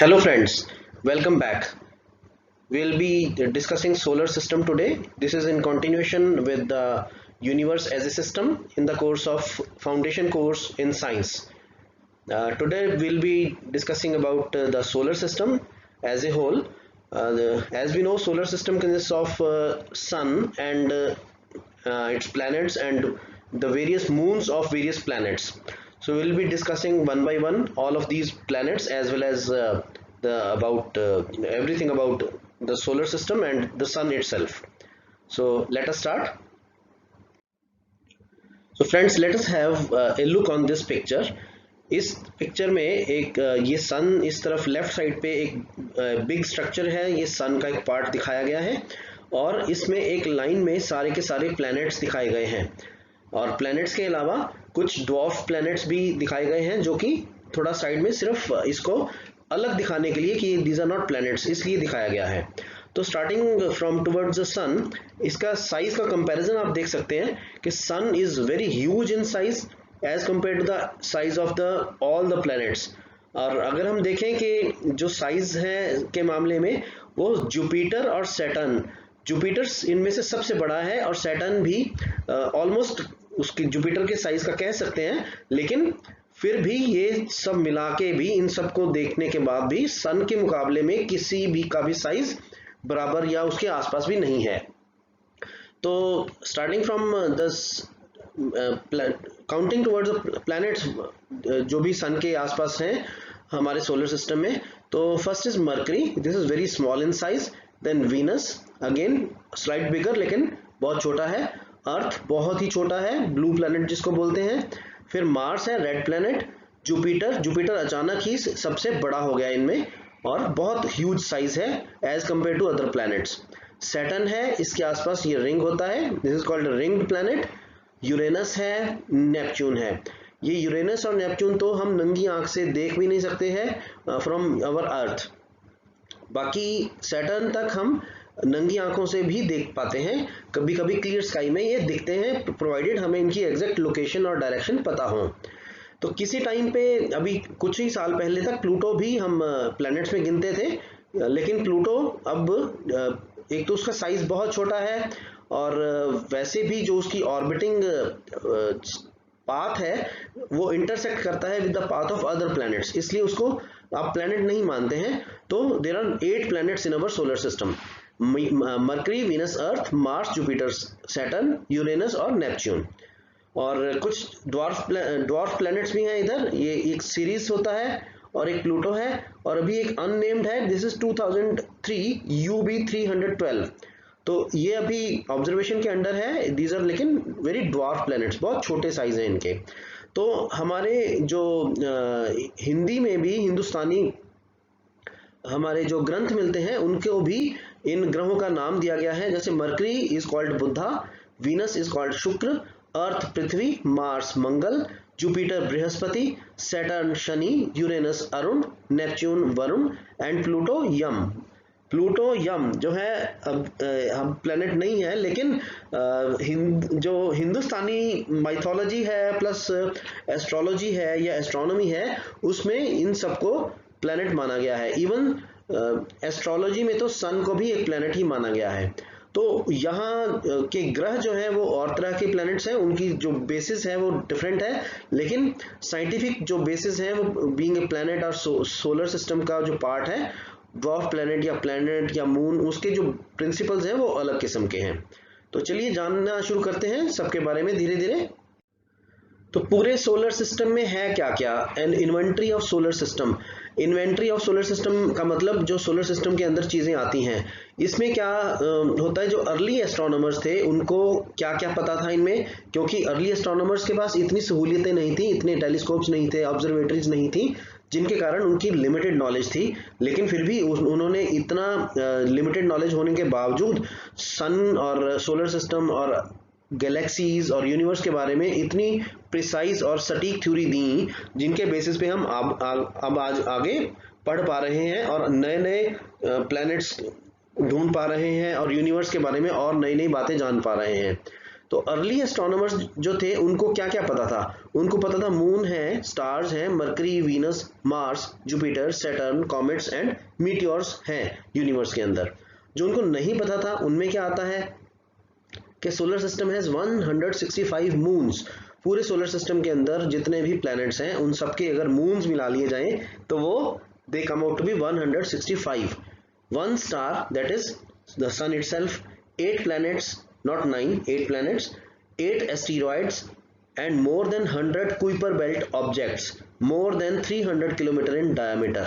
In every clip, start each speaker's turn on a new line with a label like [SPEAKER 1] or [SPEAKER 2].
[SPEAKER 1] Hello friends, welcome back. We'll be discussing solar system today. This is in continuation with the universe as a system in the course of foundation course in science. Today we'll be discussing about the solar system as a whole. As we know, solar system consists of sun and its planets and the various moons of various planets. So we'll be discussing one by one all of these planets as well as the about everything about the solar system and the sun itself. So let us start. So friends, let us have a look on this picture. इस picture में एक ये सन इस तरफ left side पे एक big structure है, ये सन का एक पार्ट दिखाया गया है और इसमें एक लाइन में सारे के सारे प्लैनेट्स दिखाए गए हैं और प्लैनेट्स के अलावा कुछ ड्वार्फ प्लैनेट्स भी दिखाए गए हैं जो कि थोड़ा साइड में सिर्फ इसको अलग दिखाने के लिए कि दीज आर नॉट प्लैनेट्स इसलिए दिखाया गया है। तो starting from towards the sun, इसका साइज का कंपैरिजन आप देख सकते हैं कि sun is very huge in size as compare to the size of the all the planets. और अगर हम देखें कि जो साइज है के मामले में वो जुपिटर और सैटर्न, जुपिटर इनमें से सबसे बड़ा है और सैटर्न भी ऑलमोस्ट उसकी जुपिटर के साइज का कह सकते हैं, लेकिन फिर भी ये सब मिला के भी इन सबको देखने के बाद भी सन के मुकाबले में किसी भी का भी साइज बराबर या उसके आसपास भी नहीं है। तो starting from this counting towards the planets जो भी सन के आसपास हैं हमारे सोलर सिस्टम में, तो first is Mercury, this is very small in size. Then Venus again slight bigger लेकिन बहुत छोटा है। अर्थ बहुत ही छोटा है, ब्लू प्लैनेट जिसको बोलते हैं। फिर मार्स है, रेड प्लैनेट। जुपिटर, जुपिटर अचानक ही सबसे बड़ा हो गया इनमें और बहुत ह्यूज साइज है as compare to other planets. Saturn है, इसके आसपास ये रिंग होता है, this is called ringed planet. Uranus है, नेपच्यून है। ये यूरेनस और नेपच्यून तो हम नंगी आंख से देख भी नहीं सकते हैं फ्रॉम अवर अर्थ, बाकी सैटर्न तक हम नंगी आंखों से भी देख पाते हैं, कभी कभी क्लियर स्काई में ये दिखते हैं प्रोवाइडेड हमें इनकी एग्जैक्ट लोकेशन और डायरेक्शन पता हो। तो किसी टाइम पे अभी कुछ ही साल पहले तक प्लूटो भी हम प्लैनेट्स में गिनते थे, लेकिन प्लूटो अब एक तो उसका साइज बहुत छोटा है और वैसे भी जो उसकी ऑर्बिटिंग पाथ है वो इंटरसेक्ट करता है with the path of other planets, इसलिए उसको आप प्लैनेट नहीं मानते हैं। तो there are 8 planets in our solar system, Mercury, Venus, Earth, Mars, Jupiter, Saturn, Uranus और नेपच्यून। और कुछ ड्वार्फ प्लैनेट्स भी हैं इधर, ये एक सीरीज होता है और एक प्लूटो है और अभी एक अननेम्ड है, दिस इज 2003 UB312। तो ये अभी ऑब्जर्वेशन के अंडर है, दीज आर लेकिन वेरी ड्वार्फ प्लैनेट्स, बहुत छोटे साइज हैं इनके। तो हमारे जो हिंदी में भी हिंदुस्तानी हमारे जो ग्रंथ मिलते हैं उनको भी इन ग्रहों का नाम दिया गया है, जैसे Mercury is called Budha, Venus is called Shukra, Earth Prithvi, Mars Mangal, Jupiter Brihaspati, Saturn Shani, Uranus Arun, Neptune Varun and Pluto Yam. Pluto Yam जो है अब हम प्लेनेट नहीं है, लेकिन जो हिंदुस्तानी माइथोलॉजी है प्लस एस्ट्रोलॉजी है या एस्ट्रोनॉमी है उसमें इन सबको प्लेनेट माना गया है। इवन एस्ट्रोलॉजी में तो सन को भी एक प्लेनेट ही माना गया है। तो यहाँ के ग्रह जो है वो और तरह के प्लैनेट्स हैं, उनकी जो बेसिस है वो डिफरेंट है, लेकिन साइंटिफिक जो बेसिस है वो बीइंग ए प्लैनेट और सोलर सिस्टम का जो पार्ट है, ड्वार्फ प्लैनेट या मून, उसके जो प्रिंसिपल्स हैं वो अलग किस्म के हैं। तो चलिए जानना शुरू करते हैं सबके बारे में धीरे धीरे। तो पूरे सोलर सिस्टम में है क्या क्या, N inventory of solar system. Inventory of solar system का मतलब जो सोलर सिस्टम के अंदर चीजें आती हैं, इसमें क्या होता है, जो अर्ली एस्ट्रोनॉमर्स थे उनको क्या क्या पता था इनमें, क्योंकि अर्ली एस्ट्रोनॉमर्स के पास इतनी सहूलियतें नहीं थी, इतने टेलीस्कोप्स नहीं थे, ऑब्जर्वेटरीज नहीं थी, जिनके कारण उनकी लिमिटेड नॉलेज थी। लेकिन फिर भी उन्होंने इतना लिमिटेड नॉलेज होने के बावजूद सन और सोलर सिस्टम और गैलेक्सीज और यूनिवर्स के बारे में इतनी प्रिसाइज और सटीक थ्योरी दी, जिनके बेसिस पे हम अब आज आगे पढ़ पा रहे हैं और नए नए प्लैनेट्स ढूंढ पा रहे हैं और यूनिवर्स के बारे में और नई नई बातें जान पा रहे हैं। तो अर्ली एस्ट्रोनॉमर्स जो थे उनको क्या क्या पता था? उनको पता था मून है, स्टार्स हैं, mercury, Venus, Mars, Jupiter, Saturn, comets and meteors हैं यूनिवर्स के अंदर। जो उनको नहीं पता था उनमें क्या आता है कि सोलर सिस्टम हैज 165 मून्स। पूरे सोलर सिस्टम के अंदर जितने भी प्लैनेट्स हैं उन सबके अगर मून्स मिला लिए जाएं तो वो they come out to be 165। One star that is the sun itself, 8 planets, not 9, 8 planets, 8 asteroids and more than 100 Kuiper belt objects more than 300 kilometre in diameter।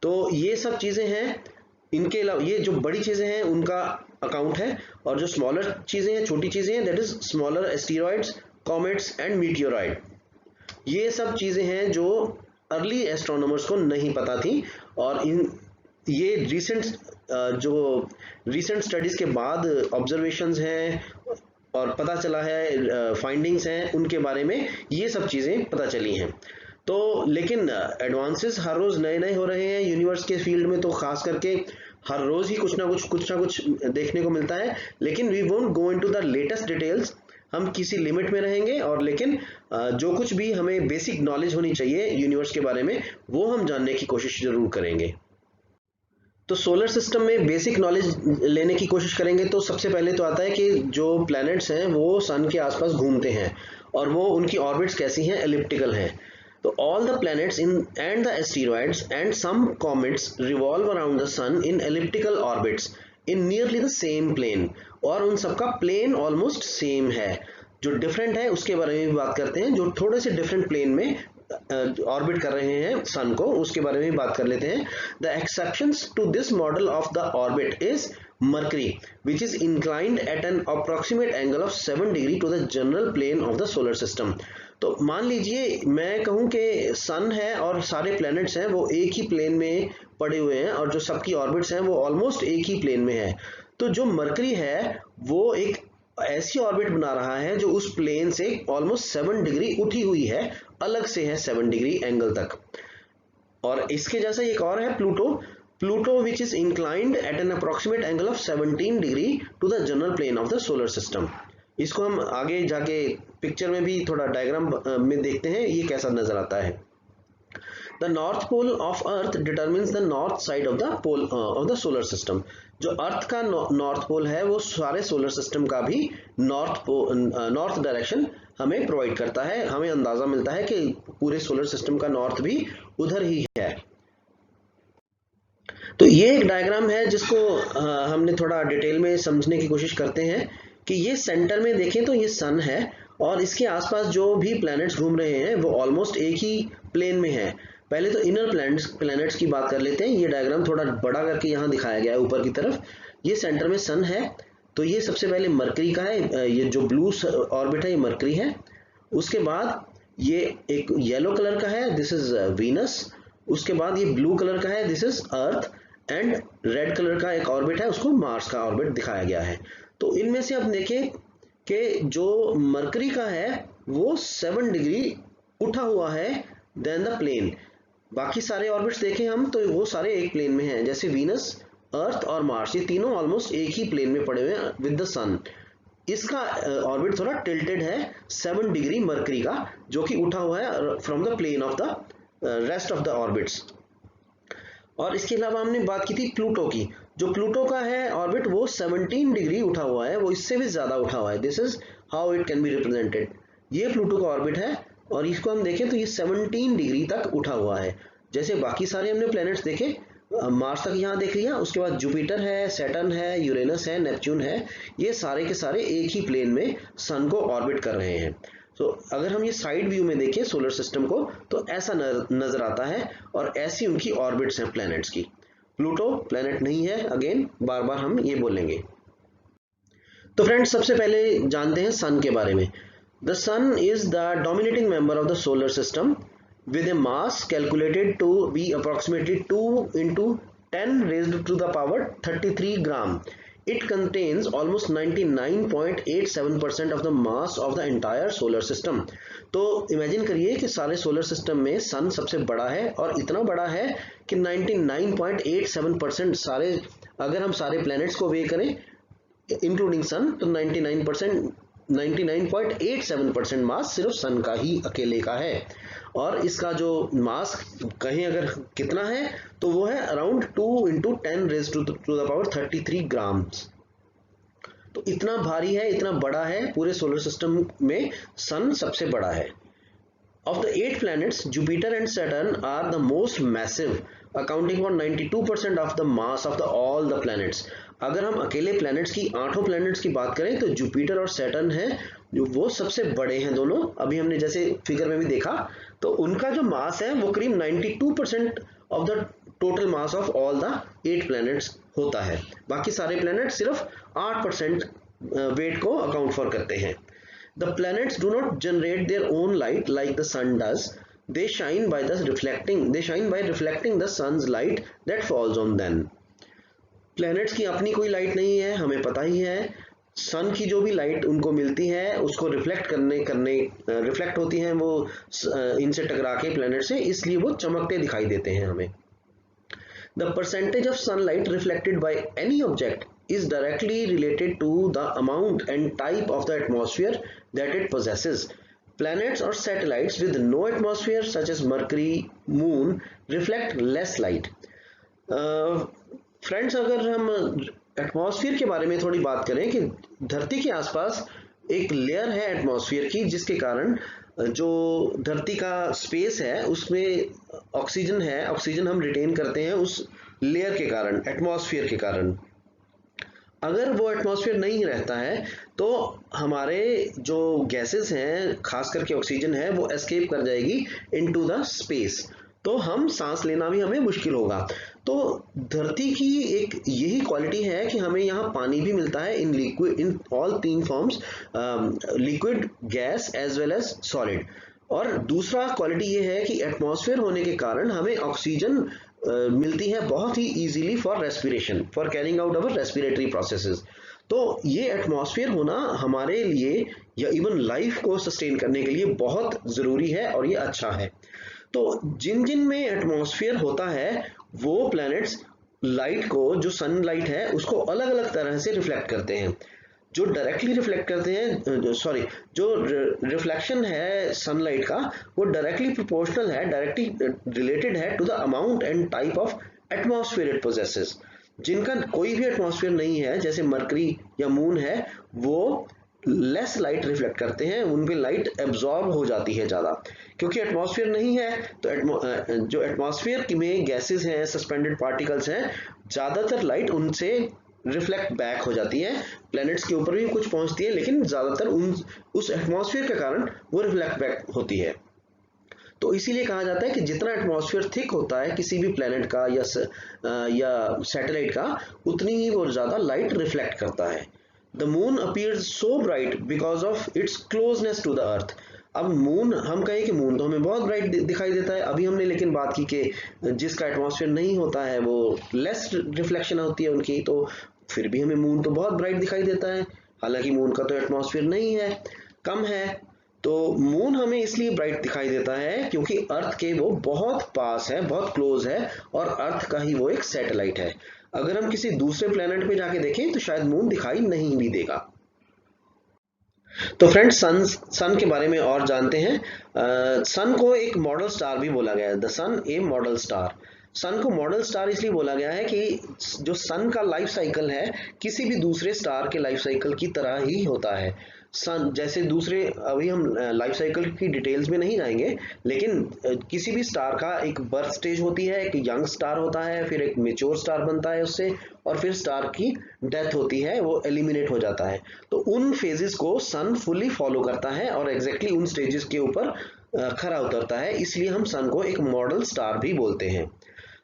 [SPEAKER 1] तो ये सब चीजें हैं। इनके अलावा ये जो बड़ी चीजें हैं उनका अकाउंट है, और जो स्मॉलर चीजें हैं, छोटी चीजें हैं, that is smaller asteroids, comets and meteoroid. ये सब चीजें हैं जो अर्ली एस्ट्रोनॉमर्स को नहीं पता थी, और ये जो रिसेंट स्टडीज के बाद ऑब्जर्वेशंस हैं और पता चला है, फाइंडिंग्स हैं, उनके बारे में ये सब चीजें पता चली हैं। तो लेकिन एडवांसेस हर रोज नए नए हो रहे हैं यूनिवर्स के फील्ड में, तो खास करके हर रोज ही कुछ ना कुछ देखने को मिलता है। लेकिन we won't go into the latest details, हम किसी लिमिट में रहेंगे, और लेकिन जो कुछ भी हमें बेसिक नॉलेज होनी चाहिए यूनिवर्स के बारे में वो हम जानने की कोशिश जरूर करेंगे। तो सोलर सिस्टम में बेसिक नॉलेज लेने की कोशिश करेंगे तो सबसे पहले तो आता है कि जो प्लैनेट्स हैं वो सन के आसपास घूमते हैं, और वो उनकी ऑर्बिट्स कैसी हैं, एलिप्टिकल हैं। तो all the planets in and the asteroids and some comets revolve around the sun in elliptical orbits in nearly the same plane, और उन सबका प्लेन ऑलमोस्ट सेम है। जो डिफरेंट है उसके बारे में भी बात करते हैं, जो थोड़े से डिफरेंट प्लेन में ऑर्बिट कर रहे हैं सन को, उसके बारे में बात कर लेते हैं। The exceptions to this model of the orbit is Mercury which is inclined at an approximate angle of 7 degree to the general plane of the solar system. तो मान लीजिए मैं कहूं कि सन है और सारे प्लैनेट्स हैं वो एक ही प्लेन में पड़े हुए हैं, और जो सबकी ऑर्बिट्स हैं वो ऑलमोस्ट एक ही प्लेन में है। तो जो मरकरी है वो एक ऐसी ऑर्बिट बना रहा है जो उस प्लेन से ऑलमोस्ट 7 डिग्री उठी हुई है, अलग से है 7 डिग्री एंगल तक। और इसके जैसा एक और है Pluto which is inclined at an approximate angle of 17 degree to the general plane of the solar system. इसको हम आगे जाके पिक्चर में भी थोड़ा डायग्राम में देखते हैं ये कैसा नजर आता है। The North Pole of Earth determines the north side of the pole of the solar system। जो अर्थ का नॉर्थ पोल है वो सारे सोलर सिस्टम का भी नॉर्थ डायरेक्शन हमें प्रोवाइड करता है। हमें अंदाजा मिलता है कि पूरे सोलर सिस्टम का नॉर्थ भी उधर ही है। तो ये एक डायग्राम है जिसको हमने थोड़ा डिटेल में समझने की कोशिश करते हैं कि ये सेंटर में देखें तो ये सन है, और इसके आसपास जो भी प्लैनेट्स घूम रहे हैं वो ऑलमोस्ट एक ही प्लेन में है। पहले तो इनर प्लैनेट्स की बात कर लेते हैं। ये डायग्राम थोड़ा बड़ा करके यहाँ दिखाया गया है ऊपर की तरफ। ये सेंटर में सन है, तो ये सबसे पहले मरकरी का है। ये जो ब्लू ऑर्बिट है ये मरकरी है। उसके बाद ये एक येलो कलर का है, दिस इज वीनस। उसके बाद ये ब्लू कलर का है, this is earth. And red colour का एक ऑर्बिट है, उसको मार्स का ऑर्बिट दिखाया गया है। तो इनमें से अब देखें कि जो मरकरी का है वो 7 डिग्री उठा हुआ है देन द प्लेन। बाकी सारे ऑर्बिट्स देखें हम तो वो सारे एक प्लेन में हैं, जैसे वीनस, अर्थ और मार्स, ये तीनों ऑलमोस्ट एक ही प्लेन में पड़े हुए हैं विद द सन। इसका ऑर्बिट थोड़ा टिल्टेड है 7 डिग्री मरकरी का, जो कि उठा हुआ है from the plane of the rest of the orbits. और इसके अलावा हमने बात की थी प्लूटो की। जो प्लूटो का है ऑर्बिट वो 17 डिग्री उठा हुआ है, वो इससे भी ज्यादा उठा हुआ है। This is how it can be represented. ये प्लूटो का ऑर्बिट है और इसको हम देखें तो ये 17 डिग्री तक उठा हुआ है। जैसे बाकी सारे हमने प्लैनेट्स देखे, मार्स तक यहाँ देख लिया, उसके बाद जुपिटर है, सैटर्न है, यूरेनस है, नेपच्यून है, ये सारे के सारे एक ही प्लेन में सन को ऑर्बिट कर रहे हैं। तो अगर हम ये साइड व्यू में देखें सोलर सिस्टम को तो ऐसा नजर आता है, और ऐसी उनकी ऑर्बिट्स हैं प्लैनेट्स की। प्लूटो प्लैनेट नहीं है, अगेन बार बार हम ये बोलेंगे। तो फ्रेंड्स सबसे पहले जानते हैं सन के बारे में। The sun is the dominating member of the solar system with a mass calculated to be approximately 2 into 10 raised to the power 33 gram. It contains almost 99.87% of the mass of the entire solar system. तो imagine करिए कि सारे solar system में सन सबसे बड़ा है, और इतना बड़ा है कि 99.87% सारे, अगर हम सारे प्लैनेट्स को वे करें इंक्लूडिंग सन, तो 99% 99.87% मास सिर्फ सन का ही अकेले का है, और इसका जो मास कहें अगर कितना है तो वो है अराउंड 2 × 10⁻³ ग्राम्स। तो इतना भारी है, इतना बड़ा है, पूरे सोलर सिस्टम में सन सबसे बड़ा है। Of the 8 planets, Jupiter and Saturn are the most massive, accounting for 92% of the mass of all the planets. अगर हम अकेले प्लैनेट्स की 8 प्लैनेट्स की बात करें तो जुपिटर और सैटर्न है जो वो सबसे बड़े हैं दोनों। अभी हमने जैसे फिगर में भी देखा तो उनका जो मास है वो करीब 92% of the total mass of all the 8 planets होता है। बाकी सारे प्लैनेट सिर्फ 8% वेट को अकाउंट फॉर करते हैं। The planets do not generate their own light like the sun does. They shine by reflecting the sun's light that falls on them. Planets की अपनी कोई लाइट नहीं है, हमें पता ही है। सन की जो भी लाइट उनको मिलती है उसको रिफ्लेक्ट होती हैं वो इनसे टकरा के प्लैनेट से, इसलिए वो चमकते दिखाई देते हैं हमें। The percentage of sunlight reflected by any object is directly related to the amount and type of the atmosphere that it possesses. Planets or satellites with no atmosphere such as Mercury, Moon reflect less light. Friends, अगर हम atmosphere के बारे में थोड़ी बात करें कि धरती के आसपास एक लेयर है एटमॉस्फेयर की, जिसके कारण जो धरती का स्पेस है उसमें ऑक्सीजन है, ऑक्सीजन हम रिटेन करते हैं उस लेयर के कारण, एटमॉस्फेयर के कारण। अगर वो एटमॉस्फेयर नहीं रहता है तो हमारे जो गैसेस हैं, खास करके ऑक्सीजन है, वो एस्केप कर जाएगी इनटू द स्पेस, तो हम सांस लेना भी हमें मुश्किल होगा। तो धरती की एक यही क्वालिटी है कि हमें यहाँ पानी भी मिलता है in liquid, in all 3 forms, liquid, gas as well as solid. और दूसरा क्वालिटी ये है कि एटमॉस्फेयर होने के कारण हमें ऑक्सीजन मिलती है बहुत ही easily for respiration, for carrying out our respiratory processes. तो ये एटमॉस्फेयर होना हमारे लिए या इवन लाइफ को सस्टेन करने के लिए बहुत ज़रूरी है और ये अच्छा है। तो जिन जिन में एटमॉस्फेयर होता है वो प्लैनेट्स लाइट को, जो सनलाइट है, उसको अलग अलग तरह से रिफ्लेक्ट करते हैं। जो डायरेक्टली रिफ्लेक्ट करते हैं, जो रिफ्लेक्शन है सनलाइट का वो डायरेक्टली प्रोपोर्शनल है, डायरेक्टली रिलेटेड है to the amount and type of atmosphere it possesses. जिनका कोई भी एटमॉस्फेयर नहीं है, जैसे मरकरी या मून है, वो लेस लाइट रिफ्लेक्ट करते हैं, उन पे लाइट एब्जॉर्ब हो जाती है ज़्यादा, क्योंकि एटमॉस्फेयर नहीं है। तो जो एटमॉस्फेयर में गैसेस हैं, सस्पेंडेड पार्टिकल्स हैं, ज़्यादातर लाइट उनसे रिफ्लेक्ट बैक हो जाती है। प्लैनेट्स के ऊपर भी कुछ पहुंचती है, लेकिन ज़्यादातर उस एटमॉस्फेयर के कारण वो रिफ्लेक्ट बैक होती है। तो इसीलिए कहा जाता है कि जितना एटमॉस्फेयर थिक होता है किसी भी प्लैनेट का या सैटेलाइट का, उतनी ही वो ज़्यादा लाइट रिफ्लेक्ट करता है। The moon appears so bright because of its closeness to the earth. अब मून, हम कहें कि मून तो हमें बहुत ब्राइट दिखाई देता है, अभी हमने लेकिन बात की कि जिसका एटमॉस्फेयर नहीं होता है वो लेस रिफ्लेक्शन होती है उनकी, तो फिर भी हमें मून तो बहुत ब्राइट दिखाई देता है, हालांकि मून का तो एटमॉस्फेयर नहीं है, कम है। तो मून हमें इसलिए ब्राइट दिखाई देता है क्योंकि अर्थ के वो बहुत पास है, बहुत क्लोज है, और अर्थ का ही वो एक सैटेलाइट है। अगर हम किसी दूसरे प्लेनेट पे जाके देखें तो शायद मून दिखाई नहीं भी देगा। तो फ्रेंड्स, सन के बारे में और जानते हैं। सन को एक मॉडल स्टार भी बोला गया है, the sun a model star. Sun को मॉडल स्टार इसलिए बोला गया है कि जो सन का लाइफ साइकिल है किसी भी दूसरे स्टार के लाइफ साइकिल की तरह ही होता है। सन जैसे दूसरे, अभी हम लाइफ साइकिल की डिटेल्स में नहीं जाएंगे, लेकिन किसी भी स्टार का एक बर्थ स्टेज होती है, एक यंग स्टार होता है, फिर एक मैच्योर स्टार बनता है उससे, और फिर स्टार की डेथ होती है, वो एलिमिनेट हो जाता है। तो उन फेजेस को सन फुली फॉलो करता है और एग्जैक्टली उन स्टेजेस के ऊपर खरा उतरता है, इसलिए हम सन को एक मॉडल स्टार भी बोलते हैं।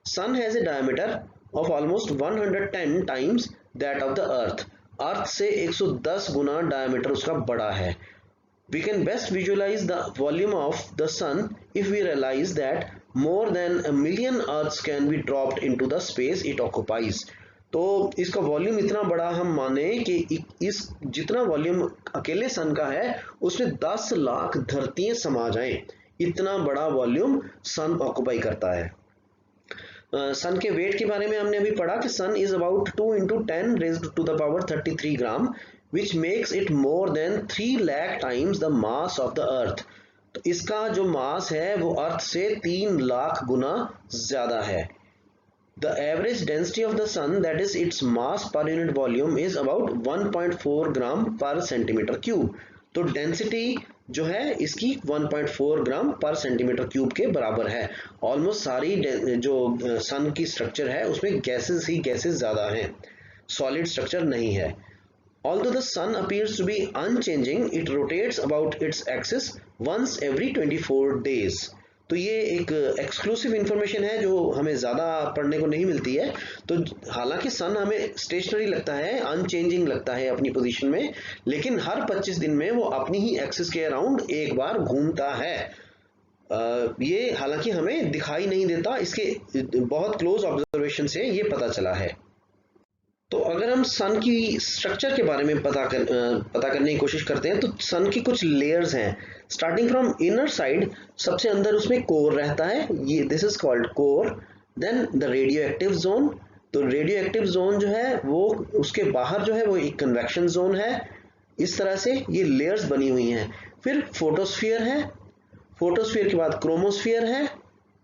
[SPEAKER 1] Sun has a diameter of almost 110 times that of the earth. Earth से 110 गुना डायमीटर उसका बड़ा है। We can best visualize the volume of the sun if we realize that more than 1 million Earths can be dropped into the space it occupies. तो इसका volume इतना बड़ा हम माने कि इस जितना वॉल्यूम अकेले सन का है उसमें 10 लाख धरतियां समा जाएं, इतना बड़ा वॉल्यूम सन ऑक्युपाई करता है। सन के वेट के बारे में हमने अभी पढ़ा कि sun is about 2 × 10⁻³ gram, which makes it more than 3 lakh times the mass of the earth। तो इसका जो मास है वो अर्थ से 3 लाख गुना ज्यादा है। The average density of the sun, that is its mass per unit volume, is about 1.4 ग्राम पर centimetre cube. तो डेंसिटी जो है इसकी 1.4 ग्राम पर सेंटीमीटर क्यूब के बराबर है। ऑलमोस्ट सारी जो सन की स्ट्रक्चर है उसमें गैसेस ही गैसेस ज्यादा हैं, सॉलिड स्ट्रक्चर नहीं है। Although the sun appears to be unchanging, it rotates about its axis once every 24 days। तो ये एक एक्सक्लूसिव इंफॉर्मेशन है जो हमें ज़्यादा पढ़ने को नहीं मिलती है। तो हालांकि सन हमें स्टेशनरी लगता है, अनचेंजिंग लगता है अपनी पोजीशन में, लेकिन हर 25 दिन में वो अपनी ही एक्सिस के अराउंड एक बार घूमता है। ये हालांकि हमें दिखाई नहीं देता, इसके बहुत क्लोज ऑब्जर्वेशन से ये पता चला है। तो अगर हम सन की स्ट्रक्चर के बारे में पता करने की कोशिश करते हैं तो सन की कुछ लेयर्स हैं। स्टार्टिंग फ्रॉम इनर साइड, सबसे अंदर उसमें कोर रहता है, ये this is called core. Then the radio active zone, तो रेडियो एक्टिव जोन जो है वो उसके बाहर जो है वो एक कन्वेक्शन जोन है। इस तरह से ये लेयर्स बनी हुई हैं। फिर फोटोस्फीयर है, फोटोस्फीयर के बाद क्रोमोस्फीयर है,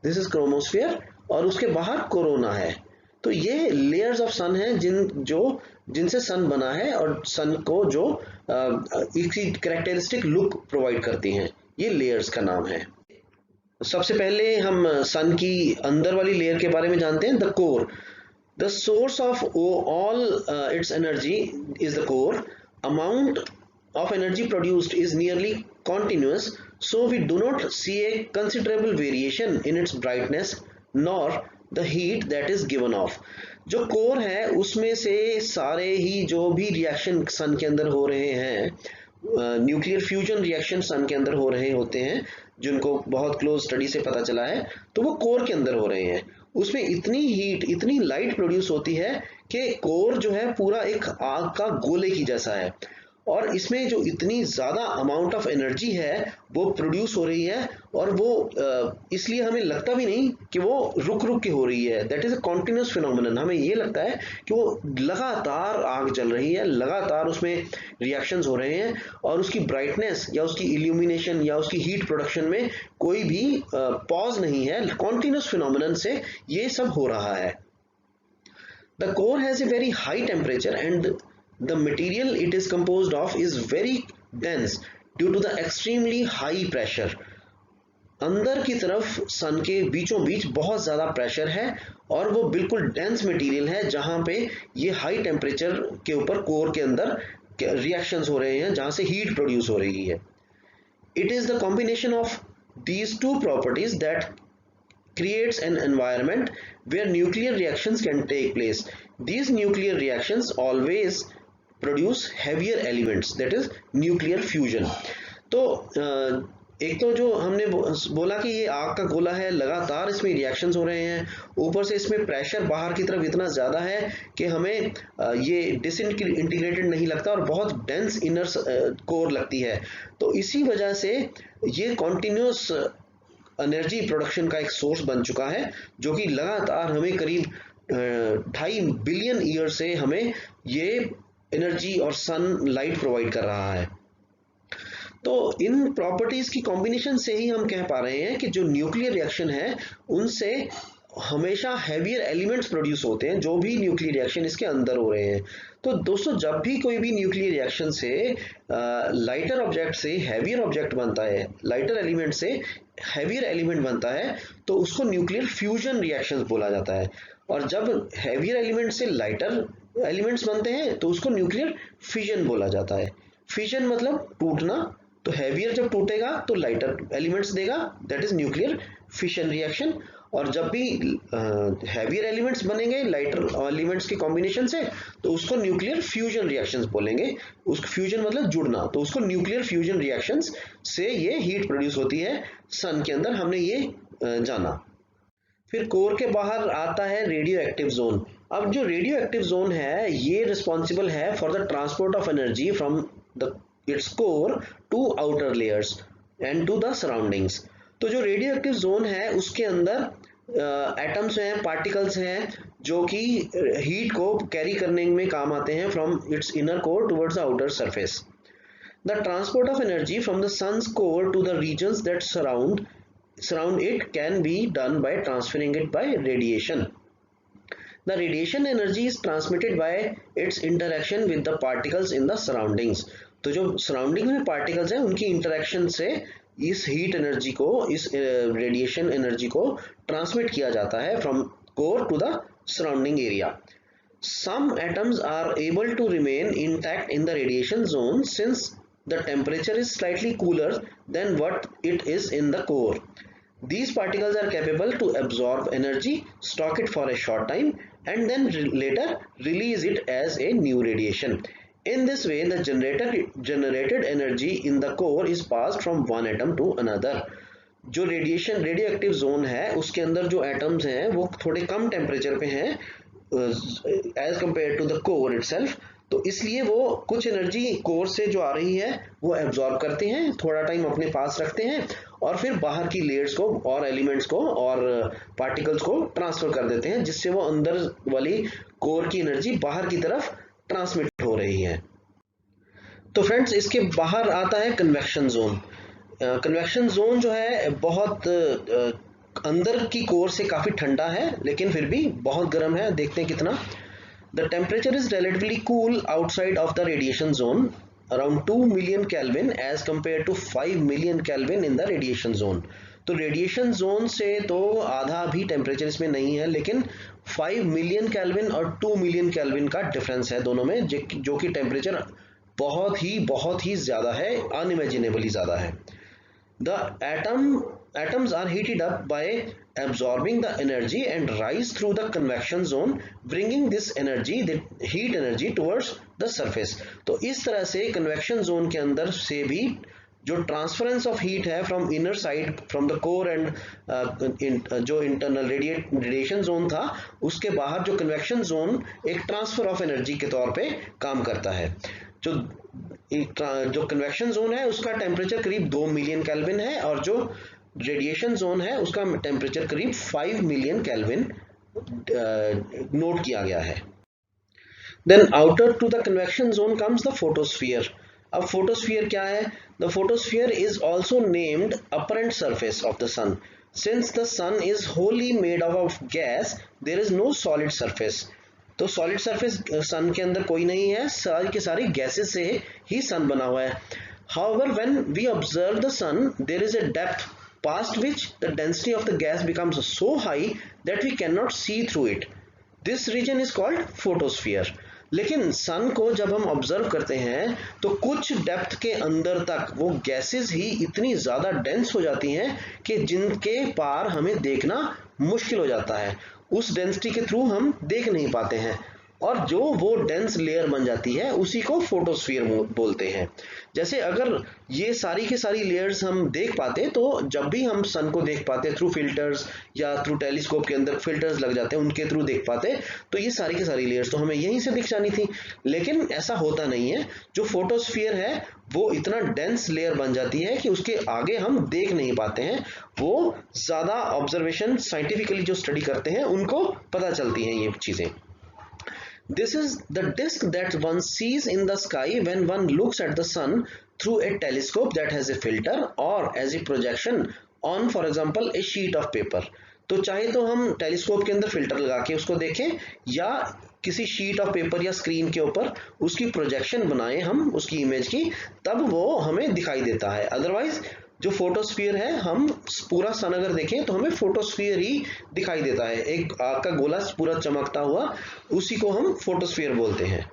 [SPEAKER 1] दिस इज क्रोमोस्फीयर, और उसके बाहर कोरोना है। तो ये लेयर्स ऑफ सन हैं जिनसे सन बना है और सन को जो एक कैरेक्टरिस्टिक लुक प्रोवाइड करती हैं, ये लेयर्स का नाम है। सबसे पहले हम सन की अंदर वाली लेयर के बारे में जानते हैं, the core. The source of all it's energy is the core. Amount of energy produced is nearly continuous, so we do not see a considerable variation in its brightness nor the heat that is given off। जो core है उसमें से सारे ही जो भी reaction सन के अंदर हो रहे हैं, न्यूक्लियर फ्यूजन रिएक्शन सन के अंदर हो रहे होते हैं, जिनको बहुत क्लोज स्टडी से पता चला है, तो वो कोर के अंदर हो रहे हैं। उसमें इतनी हीट, इतनी लाइट प्रोड्यूस होती है कि कोर जो है पूरा एक आग का गोले की जैसा है, और इसमें जो इतनी ज़्यादा अमाउंट ऑफ एनर्जी है वो प्रोड्यूस हो रही है, और वो इसलिए हमें लगता भी नहीं कि वो रुक रुक के हो रही है। That is a continuous phenomenon. हमें ये लगता है कि वो लगातार आग जल रही है, लगातार उसमें रिएक्शंस हो रहे हैं, और उसकी ब्राइटनेस या उसकी इल्यूमिनेशन या उसकी हीट प्रोडक्शन में कोई भी पॉज नहीं है। कॉन्टिन्यूस फिनोमिनन से ये सब हो रहा है। The core has a very high temperature and the material it is composed of is very dense due to the extremely high pressure। अंदर की तरफ सन के बीचों बीच बहुत ज़्यादा प्रेशर है और वो बिल्कुल डेंस मटेरियल है, जहाँ पे ये हाई टेम्परेचर के ऊपर कोर के अंदर रिएक्शंस हो रहे हैं, जहाँ से हीट प्रोड्यूस हो रही है। It is the combination of these two properties that creates an environment where nuclear reactions can take place। These nuclear reactions always produce heavier elements, that is nuclear fusion। तो एक तो जो हमने बोला कि ये आग का गोला है, लगातार इसमें रिएक्शंस हो रहे हैं, ऊपर से इसमें प्रेशर बाहर की तरफ इतना ज़्यादा है कि हमें ये डिसइंटीग्रेटेड नहीं लगता और बहुत डेंस इनर कोर लगती है। तो इसी वजह से ये कॉन्टिन्यूस एनर्जी प्रोडक्शन का एक सोर्स बन चुका है, जो कि लगातार हमें करीब 2.5 बिलियन ईयर से हमें ये एनर्जी और सन लाइट प्रोवाइड कर रहा है। तो इन प्रॉपर्टीज की कॉम्बिनेशन से ही हम कह पा रहे हैं कि जो न्यूक्लियर रिएक्शन है उनसे हमेशा हैवियर एलिमेंट्स प्रोड्यूस होते हैं, जो भी न्यूक्लियर रिएक्शन इसके अंदर हो रहे हैं। तो दोस्तों, जब भी कोई भी न्यूक्लियर रिएक्शन से लाइटर ऑब्जेक्ट से हैवियर ऑब्जेक्ट बनता है, लाइटर एलिमेंट से हैवियर एलिमेंट बनता है, तो उसको न्यूक्लियर फ्यूजन रिएक्शंस बोला जाता है। और जब हैवियर एलिमेंट से लाइटर एलिमेंट्स बनते हैं तो उसको न्यूक्लियर फिजन बोला जाता है। फिजन मतलब टूटना, तो हैवियर जब टूटेगा तो लाइटर एलिमेंट्स देगा, that is nuclear fission reaction. और जब भी हैवियर एलिमेंट्स बनेंगे लाइटर एलिमेंट्स के कॉम्बिनेशन से, तो उसको न्यूक्लियर फ्यूजन रिएक्शंस बोलेंगे। उसको फ्यूजन मतलब जुड़ना, तो उसको न्यूक्लियर फ्यूजन रिएक्शंस से ये हीट प्रोड्यूस होती है सन के अंदर, हमने ये जाना। फिर कोर के बाहर आता है रेडियो एक्टिव जोन। अब जो रेडियो एक्टिव जोन है ये रिस्पॉन्सिबल है for the transport of energy from the its core to outer layers and to the surroundings. तो जो रेडियो एक्टिव जोन है उसके अंदर एटम्स हैं, पार्टिकल्स हैं जो कि हीट को कैरी करने में काम आते हैं from its inner core towards the outer surface. The transport of energy from the sun's core to the regions that surround it can be done by transferring it by radiation. The radiation energy is transmitted by its interaction with the particles in the surroundings. तो जो surrounding में particles हैं उनकी interaction से इस heat energy को, इस radiation energy को transmit किया जाता है from core to the surrounding area. Some atoms are able to remain intact in the radiation zone since the temperature is slightly cooler than what it is in the core. These particles are capable to absorb energy, stock it for a short time, and then later release it as a new radiation. In this way, the generated energy in the core is passed from one atom to another. जो radioactive zone है उसके अंदर जो atoms हैं वो थोड़े कम temperature पे हैं as compare to the core itself, तो इसलिए वो कुछ एनर्जी कोर से जो आ रही है वो एब्जॉर्ब करते हैं, थोड़ा टाइम अपने पास रखते हैं और फिर बाहर की लेयर्स को और एलिमेंट्स को और पार्टिकल्स को ट्रांसफर कर देते हैं, जिससे वो अंदर वाली कोर की एनर्जी बाहर की तरफ ट्रांसमिट हो रही है. तो फ्रेंड्स, इसके बाहर आता है कन्वेक्शन जोन. कन्वेक्शन जोन जो है बहुत अंदर की कोर से काफी ठंडा है लेकिन फिर भी बहुत गर्म है. देखते हैं कितना. The temperature is relatively cool outside of the radiation zone, around 2 million Kelvin as compared to 5 million Kelvin in the radiation zone. तो रेडिएशन जोन से तो आधा भी टेम्परेचर इसमें नहीं है, लेकिन 5 मिलियन केल्विन और 2 मिलियन केल्विन का डिफरेंस है दोनों में, जो कि टेम्परेचर बहुत ही ज्यादा है, अनइमेजिनेबली ज्यादा है. The atoms are heated up by absorbing the energy and rise through the convection zone, bringing this energy, the heat energy towards the surface. तो इस तरह से convection zone के अंदर से भी जो ट्रांसफरेंस ऑफ हीट है from inner side from the core and जो इंटरनल रेडिएशन जोन था उसके बाहर जो कन्वेक्शन जोन एक ट्रांसफर ऑफ एनर्जी के तौर पे काम करता है. जो कन्वेक्शन जोन है उसका टेम्परेचर करीब 2 मिलियन केल्विन है और जो रेडिएशन जोन है उसका टेम्परेचर करीब 5 मिलियन केल्विन नोट किया गया है. Then outer to the convection zone comes the photosphere. अब फोटोस्फीयर क्या है? The photosphere is also named apparent surface of the sun. Since the sun is wholly made of gas, there is no solid surface. तो solid surface sun के अंदर कोई नहीं है, सारी की सारी गैसेस से ही सन बना हुआ है. However, when we observe the sun, there is a depth past which the density of the gas becomes so high that we cannot see through it. This region is called photosphere. लेकिन सन को जब हम observe करते हैं तो कुछ depth के अंदर तक वो गैसेस ही इतनी ज़्यादा डेंस हो जाती हैं कि जिनके पार हमें देखना मुश्किल हो जाता है. उस डेंसिटी के थ्रू हम देख नहीं पाते हैं और जो वो डेंस लेयर बन जाती है उसी को फोटोस्फीयर बोलते हैं. जैसे अगर ये सारी की सारी लेयर्स हम देख पाते तो जब भी हम सन को देख पाते थ्रू फिल्टर्स या थ्रू टेलीस्कोप के अंदर फिल्टर्स लग जाते हैं उनके थ्रू देख पाते, तो ये सारी की सारी लेयर्स तो हमें यहीं से दिख जानी थी. लेकिन ऐसा होता नहीं है. जो फोटोस्फीयर है वो इतना डेंस लेयर बन जाती है कि उसके आगे हम देख नहीं पाते हैं. वो ज्यादा ऑब्जर्वेशन साइंटिफिकली जो स्टडी करते हैं उनको पता चलती हैं ये चीजें. This is the disk that one sees in the sky when one looks at the sun through a telescope that has a filter or as a projection on, for example, a sheet of paper. तो चाहे तो हम telescope के अंदर filter लगा के उसको देखें या किसी शीट ऑफ पेपर या स्क्रीन के ऊपर उसकी प्रोजेक्शन बनाएं हम उसकी इमेज की, तब वो हमें दिखाई देता है. अदरवाइज जो फोटोस्फीयर है, हम पूरा सन अगर देखें तो हमें फोटोस्फीयर ही दिखाई देता है. एक आग का गोला पूरा चमकता हुआ, उसी को हम फोटोस्फीयर बोलते हैं.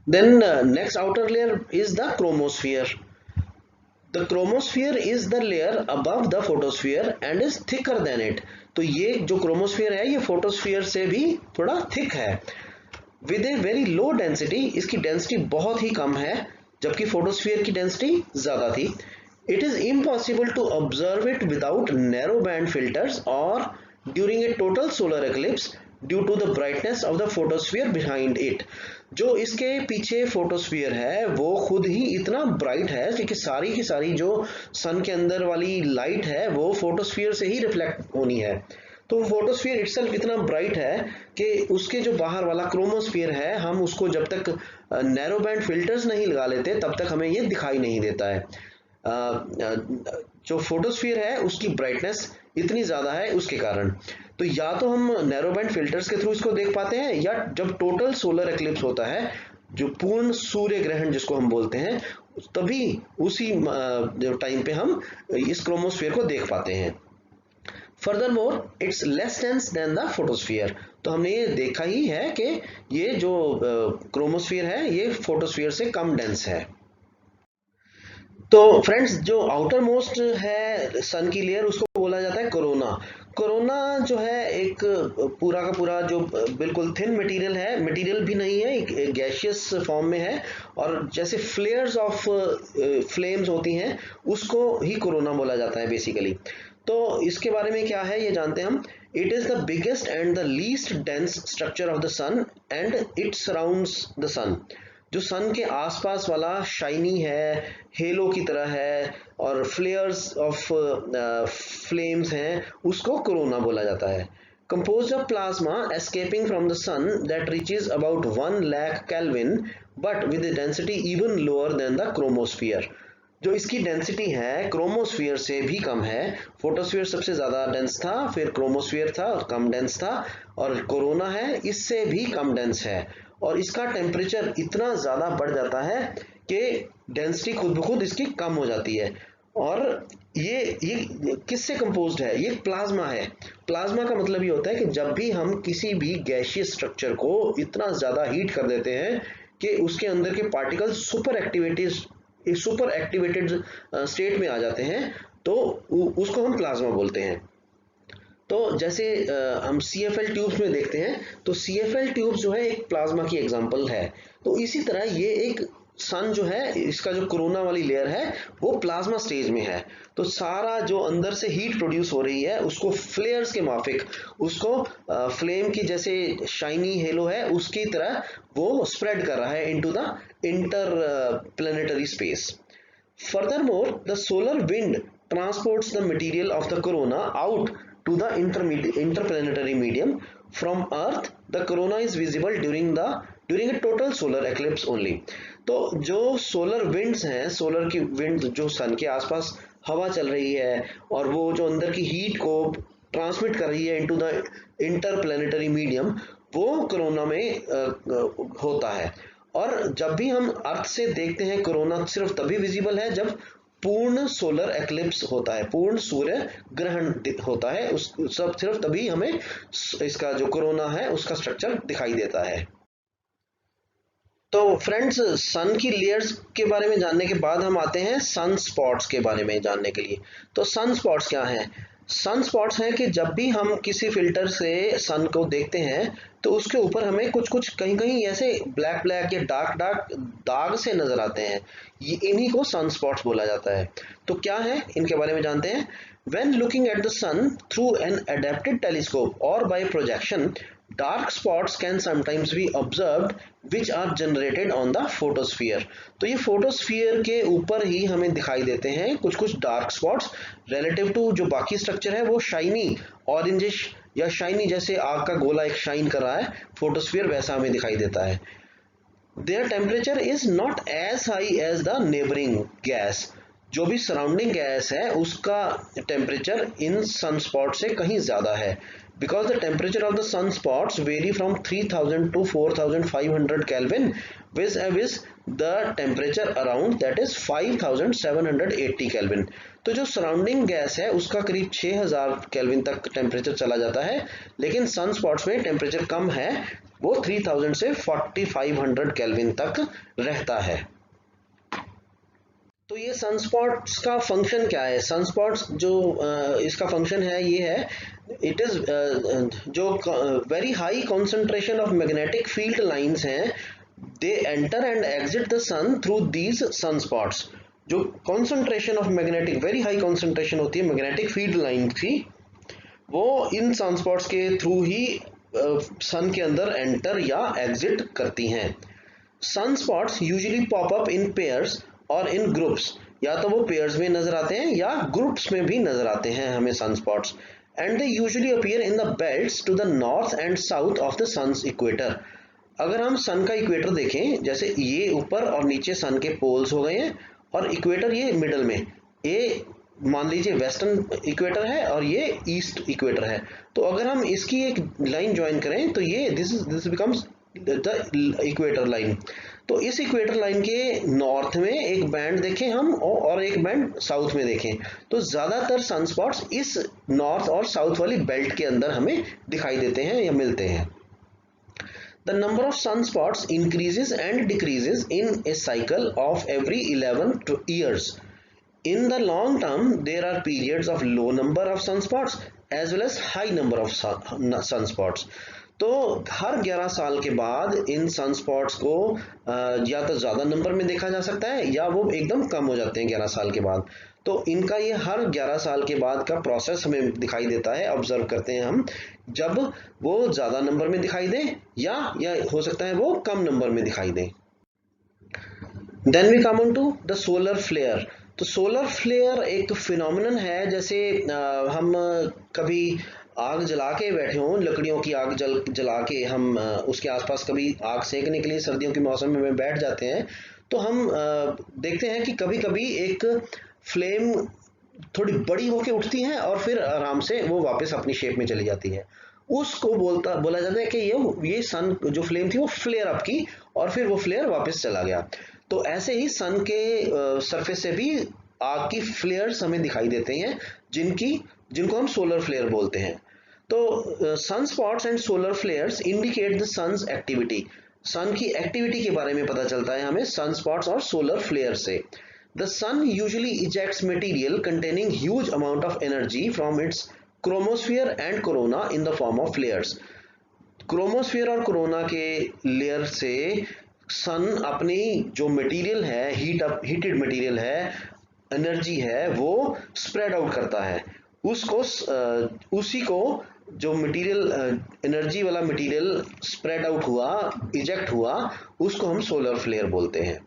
[SPEAKER 1] Then next outer layer is the chromosphere. The chromosphere is the layer above the photosphere and is thicker than it. तो ये जो क्रोमोस्फीयर है ये फोटोस्फीयर से भी थोड़ा थिक है. With a very low density, इसकी डेंसिटी बहुत ही कम है जबकि फोटोस्फीयर की डेंसिटी ज्यादा थी. It is impossible to observe it without narrow band filters or during a total solar eclipse due to the brightness of the photosphere behind it. जो इसके पीछे फोटोस्फीयर है वो खुद ही इतना ब्राइट है क्योंकि सारी की सारी जो सन के अंदर वाली लाइट है वो फोटोस्फीयर से ही रिफ्लेक्ट होनी है। तो फोटोस्फीयर इटसेल्फ इतना ब्राइट है कि उसके जो बाहर वाला क्रोमोस्फीयर है, हम उसको जब तक नैरो बैंड फिल्टर्स नहीं लगा लेते तब तक हमें ये दिखाई नहीं देता है। जो फोटोस्फीयर है उसकी ब्राइटनेस इतनी ज़्यादा है उसके कारण। तो या तो हम नैरो बैंड फिल्टर्स के थ्रू इसको देख पाते हैं, या जब टोटल सोलर एक्लिप्स होता है, जो पूर्ण सूर्य ग्रहण जिसको हम बोलते हैं, तभी उसी टाइम पे हम इस क्रोमोस्फीयर को देख पाते हैं। Furthermore, it's less dense than the photosphere। तो हमने ये देखा ही है कि ये जो क्रोमोस्फीयर है ये फोटोस्फीयर से कम डेंस है। तो फ्रेंड्स, जो आउटर मोस्ट है सन की लेयर उसको बोला जाता है कोरोना। कोरोना जो है एक पूरा का पूरा जो बिल्कुल थिन मटेरियल है, मटेरियल भी नहीं है, एक गैशियस फॉर्म में है, और जैसे फ्लेयर्स ऑफ फ्लेम्स होती हैं उसको ही कोरोना बोला जाता है बेसिकली। तो इसके बारे में क्या है ये जानते हैं हम। It is the biggest and the least dense structure of the sun and it surrounds the sun. जो सन के आसपास वाला शाइनी है, हेलो की तरह है, और फ्लेयर्स ऑफ फ्लेम्स हैं, उसको कोरोना बोला जाता है। Composed of plasma escaping from the sun that reaches about 1 lakh Kelvin but with a density even lower than the chromosphere। जो इसकी डेंसिटी है क्रोमोस्फीयर से भी कम है। फोटोस्फीयर सबसे ज्यादा डेंस था, फिर क्रोमोस्फीयर था और कम डेंस था, और कोरोना है इससे भी कम डेंस है, और इसका टेम्परेचर इतना ज्यादा बढ़ जाता है कि डेंसिटी खुद ब खुद इसकी कम हो जाती है। और ये किससे कंपोज्ड है? ये प्लाज्मा है। प्लाज्मा का मतलब ये होता है कि जब भी हम किसी भी गैशियस स्ट्रक्चर को इतना ज्यादा हीट कर देते हैं कि उसके अंदर के पार्टिकल्स सुपर एक्टिवेटेड स्टेट में आ जाते हैं, तो उसको हम प्लाज्मा बोलते हैं। तो जैसे हम CFL ट्यूब्स में देखते हैं, तो CFL ट्यूब्स जो है एक प्लाज्मा की एग्जांपल है। तो इसी तरह ये एक सन जो है, इसका जो कोरोना वाली लेयर है वो प्लाज्मा स्टेज में है। तो सारा जो अंदर से हीट प्रोड्यूस हो रही है उसको फ्लेयर्स के माफिक, उसको फ्लेम की जैसे शाइनी हेलो है उसकी तरह वो स्प्रेड कर रहा है into the inter planetary space. Furthermore, the solar wind transports the material of the corona out to the interplanetary medium. From Earth, the corona is visible during a total solar eclipse only। तो जो solar winds हैं, solar की wind जो sun के आसपास हवा चल रही है और वो जो अंदर की हीट को ट्रांसमिट कर रही है इनटू द इंटरप्लेनेटरी मीडियम, वो कोरोना में होता है। और जब भी हम अर्थ से देखते हैं कोरोना सिर्फ तभी विजिबल है जब पूर्ण सोलर एक्लिप्स होता है, पूर्ण सूर्य ग्रहण होता है, उस सब सिर्फ तभी हमें इसका जो कोरोना है उसका स्ट्रक्चर दिखाई देता है। तो फ्रेंड्स, सन की लेयर्स के बारे में जानने के बाद हम आते हैं सन स्पॉट्स के बारे में जानने के लिए। तो सन स्पॉट्स क्या हैं? सन स्पॉट्स हैं कि जब भी हम किसी फिल्टर से सन को देखते हैं तो उसके ऊपर हमें कुछ कुछ कहीं कहीं ऐसे ब्लैक ब्लैक या डार्क डार्क दाग से नजर आते हैं, ये इन्हीं को सन स्पॉट्स बोला जाता है। तो क्या है, इनके बारे में जानते हैं। When looking at the sun through an adapted telescope or by projection, dark spots can sometimes be observed which are generated on the photosphere। तो ये फोटोस्फीयर के ऊपर ही हमें दिखाई देते हैं कुछ कुछ डार्क स्पॉट्स, रिलेटिव टू जो बाकी स्ट्रक्चर है वो शाइनी ऑरेंजिश या शाइनी, जैसे आग का गोला एक शाइन कर रहा है, फोटोस्फीयर वैसा हमें दिखाई देता है। Their temperature is not as high as the neighboring gas। जो भी सराउंडिंग गैस है उसका टेम्परेचर इन सनस्पॉट से कहीं ज्यादा है। Because the temperature of the sunspots vary from 3000 to 4500 kelvin with the temperature around that is 5780 kelvin. तो जो सराउंडिंग गैस है उसका करीब 6000 केल्विन तक टेम्परेचर चला जाता है, लेकिन सनस्पॉट्स में टेम्परेचर कम है, वो 3000 से 4500 केल्विन तक रहता है। तो ये सनस्पॉट्स का फंक्शन क्या है? सनस्पॉट्स जो इसका फंक्शन है ये है, इट इज जो very high concentration of magnetic field lines हैं, they enter and exit the sun through these sunspots. जो concentration of magnetic, very high concentration होती है मैग्नेटिक फील्ड लाइन की, वो इन सनस्पॉट्स के थ्रू ही सन के अंदर एंटर या एग्जिट करती हैं। Sun spots usually pop up in pairs और इन ग्रुप्स, या तो वो पेयर्स में नजर आते हैं या ग्रुप्स में भी नजर आते हैं हमें sun spots. And they usually appear in the belts to the north and south of the sun's equator. अगर हम सन का इक्वेटर देखें, जैसे ये ऊपर और नीचे सन के पोल्स हो गए हैं और इक्वेटर ये मिडल में, ये मान लीजिए वेस्टर्न इक्वेटर है और ये ईस्ट इक्वेटर है। तो अगर हम इसकी एक लाइन ज्वाइन करें तो ये this becomes the equator line. तो इस इक्वेटर लाइन के नॉर्थ में एक बैंड देखें हम और एक बैंड साउथ में देखें, तो ज्यादातर सनस्पॉट्स इस नॉर्थ और साउथ वाली बेल्ट के अंदर हमें दिखाई देते हैं या मिलते हैं। The number of sunspots increases and decreases in a cycle of every 11 years. In the long term, there are periods of low number of sunspots as well as high number of sunspots. तो हर 11 साल के बाद इन sunspots को या तो ज़्यादा number में देखा जा सकता है या वो एकदम कम हो जाते हैं 11 साल के बाद। तो इनका ये हर 11 साल के बाद का प्रोसेस हमें दिखाई देता है, ऑब्जर्व करते हैं हम, जब वो ज़्यादा नंबर में दिखाई दे या हो सकता है वो कम नंबर में दिखाई दे। Then we come on to the solar flare. तो सोलर फ्लेयर एक फिनोमिनन है, जैसे हम कभी आग जला के बैठे हों, लकड़ियों की आग जला के हम उसके आसपास कभी आग सेकने के लिए सर्दियों के मौसम में बैठ जाते हैं, तो हम देखते हैं कि कभी कभी एक फ्लेम थोड़ी बड़ी होके उठती है और फिर आराम से वो वापस अपनी शेप में चली जाती है। उसको बोला जाता है कि ये सन जो फ्लेम थी वो फ्लेयर अप की और फिर वो फ्लेयर वापस चला गया। तो ऐसे ही सन के सरफेस से भी आग की फ्लेयर्स हमें दिखाई देते हैं, जिनको हम सोलर फ्लेयर बोलते हैं। तो sun spots and solar flares indicate the sun's activity. Sun की एक्टिविटी के बारे में पता चलता है हमें सन स्पॉट्स और सोलर फ्लेयर से। The sun usually ejects material containing huge amount of energy from its chromosphere and corona in the form of flares. Chromosphere और कोरोना के लेयर से सन अपनी जो मटेरियल है, हीटेड मटेरियल है, एनर्जी है, वो स्प्रेड आउट करता है। उसी को जो मटेरियल एनर्जी वाला मटेरियल स्प्रेड आउट हुआ, इजेक्ट हुआ, उसको हम सोलर फ्लेयर बोलते हैं।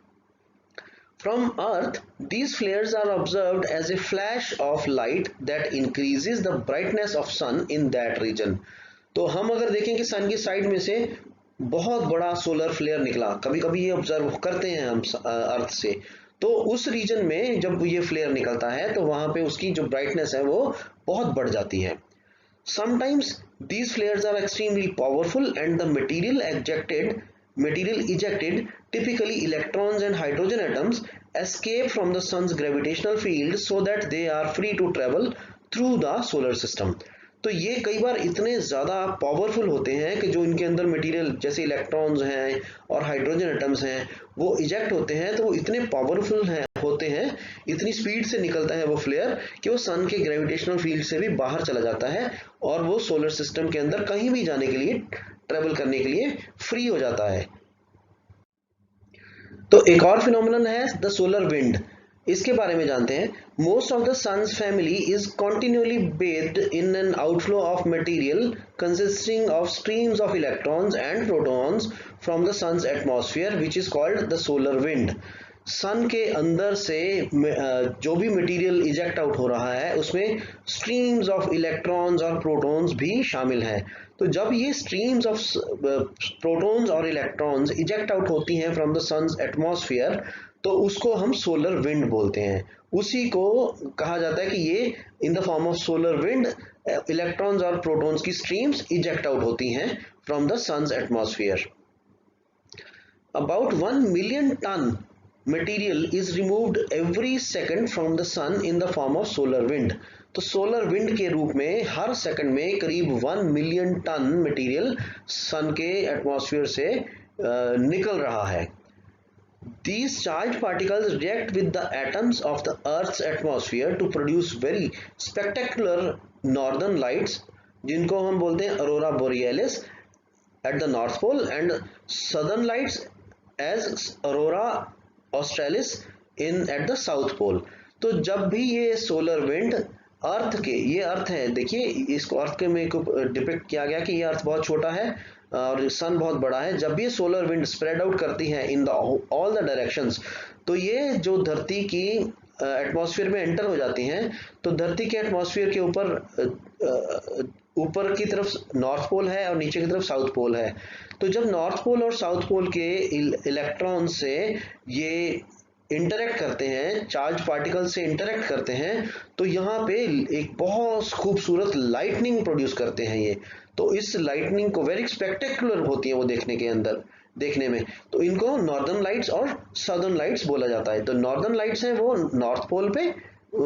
[SPEAKER 1] From Earth, these flares are observed as a flash of light that increases the brightness of sun in that region. तो हम अगर देखें कि सन की साइड में से बहुत बड़ा सोलर फ्लेयर निकला, कभी कभी ये ऑब्जर्व करते हैं हम अर्थ से, तो उस रीजन में जब ये फ्लेयर निकलता है तो वहां पे उसकी जो ब्राइटनेस है वो बहुत बढ़ जाती है। Sometimes these flares are extremely powerful and the material ejected, typically electrons and hydrogen atoms, escape from the sun's gravitational field so that they are free to travel through the solar system. तो ये कई बार इतने ज़्यादा powerful होते हैं कि जो इनके अंदर मटेरियल जैसे इलेक्ट्रॉन्स हैं और हाइड्रोजन एटम्स हैं वो इजेक्ट होते हैं, तो वो इतने पावरफुल होते हैं, इतनी स्पीड से निकलता है वो फ्लेयर कि वो सन के ग्रेविटेशनल फील्ड से भी बाहर चला जाता है और वो सोलर सिस्टम के अंदर कहीं भी जाने के लिए, ट्रेवल करने के लिए फ्री हो जाता है। तो एक और फिनोमिनन है द सोलर विंड, इसके बारे में जानते हैं। Most of the sun's family is continuously based in an outflow of material consisting of streams of electrons and protons from the sun's atmosphere which is called the solar wind. Sun के अंदर से जो भी material eject out हो रहा है उसमें streams of electrons और प्रोटॉन्स भी शामिल हैं। तो जब ये स्ट्रीम्स ऑफ प्रोटॉन्स और इलेक्ट्रॉन्स इजेक्ट आउट होती हैं फ्रॉम द सन्स एटमॉस्फेयर, तो उसको हम सोलर विंड बोलते हैं। उसी को कहा जाता है कि ये in the form of solar wind electrons और प्रोटॉन्स की स्ट्रीम्स इजेक्ट आउट होती हैं from the sun's atmosphere. About 1 million ton material is removed every second from the sun in the form of solar wind. तो solar wind के रूप में हर second में करीब 1 मिलियन टन मटेरियल सन के एटमॉस्फेयर से निकल रहा है। These charged particles react with the atoms of the Earth's atmosphere to produce very spectacular northern lights, जिनको हम बोलते हैं aurora borealis at the North Pole and southern lights as aurora australis in at the South Pole. तो जब भी ये solar wind अर्थ के, ये अर्थ है, देखिए इसको अर्थ के में डिपिक्ट किया गया कि ये अर्थ बहुत छोटा है और सन बहुत बड़ा है। जब ये सोलर विंड स्प्रेड आउट करती है in the all the directions, तो ये जो धरती की एटमॉस्फेयर में एंटर हो जाती हैं, तो धरती के एटमॉस्फेयर के ऊपर की तरफ नॉर्थ पोल है और नीचे की तरफ साउथ पोल है। तो जब नॉर्थ पोल और साउथ पोल के इलेक्ट्रॉन से ये इंटरेक्ट करते हैं, चार्ज पार्टिकल से इंटरेक्ट करते हैं, तो यहाँ पे एक बहुत खूबसूरत लाइटनिंग प्रोड्यूस करते हैं ये। तो इस लाइटनिंग को वेरी स्पेक्टेकुलर होती है वो देखने में, तो इनको नॉर्दर्न लाइट्स और सदर्न लाइट्स बोला जाता है। तो नॉर्दर्न लाइट्स हैं वो नॉर्थ पोल पे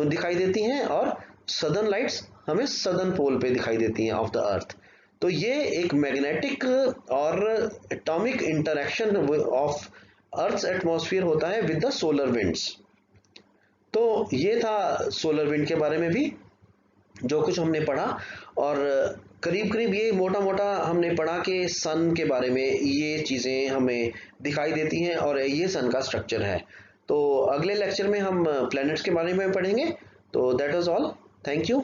[SPEAKER 1] दिखाई देती हैं और सदर्न लाइट्स हमें सदर्न पोल पे दिखाई देती हैं ऑफ द अर्थ। तो ये एक मैग्नेटिक और atomic interaction of earth atmosphere होता है विद द सोलर विंड्स। तो ये था सोलर विंड के बारे में भी जो कुछ हमने पढ़ा, और करीब करीब ये मोटा मोटा हमने पढ़ा कि सन के बारे में ये चीज़ें हमें दिखाई देती हैं और ये सन का स्ट्रक्चर है। तो अगले लेक्चर में हम प्लैनेट्स के बारे में पढ़ेंगे। तो that was all, thank you.